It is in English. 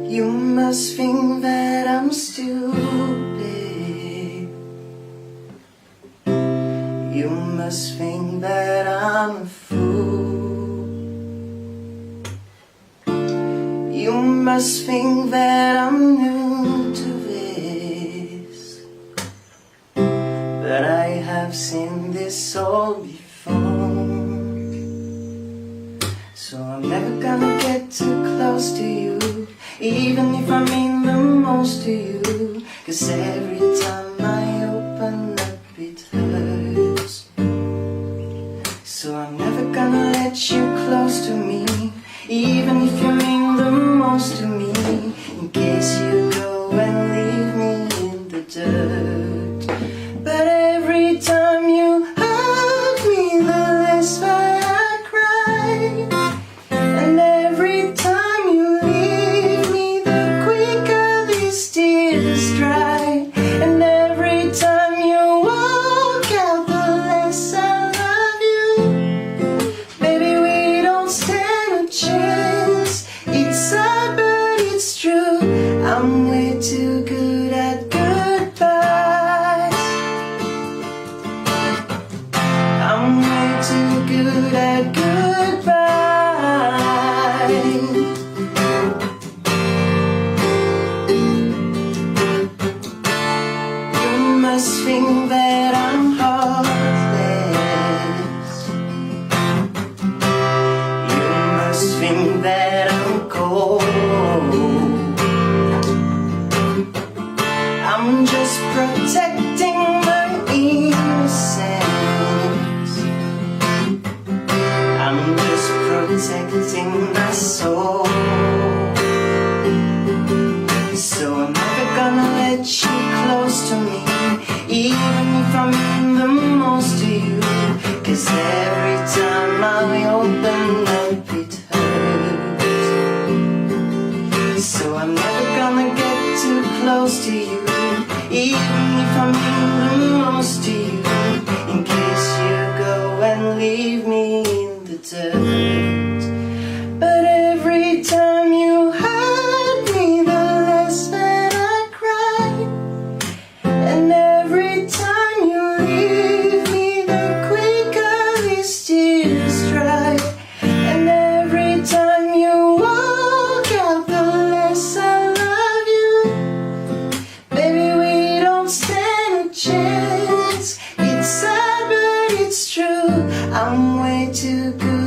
You must think that I'm stupid. You must think that I'm a fool. You must think that I'm new to this, but I have seen this all before. So I'm never gonna get too close to you, even if I mean the most to you. 'Cause every time I open up it hurts. So I'm never gonna let you close to me, even if you mean the most to me, in case you go and leave me in the dirt. But every time you hug me, the less I cry. And every time you leave me, the quicker these tears dry. And every time you walk out, the less I love you. Baby, we don't stand a chance. It's sad but it's true, I'm way too good at goodbyes. I'm way too good at goodbyes. You must think that I'm heartless. You must think that I'm cold. I'm just protecting my innocence. I'm just protecting my soul. So I'm never gonna let you close to me, even if I mean the most to you. 'Cause every time I open up it hurts. So I'm never gonna get too close to you, even if I mean the most to you, in case you go and leave me in the dirt. But every time you hug me, the less that I cry. And every time you leave me, the quicker these tears dry. And every time you walk out, the less I love you. Baby, we don't stand a chance. It's sad but it's true, I'm way too good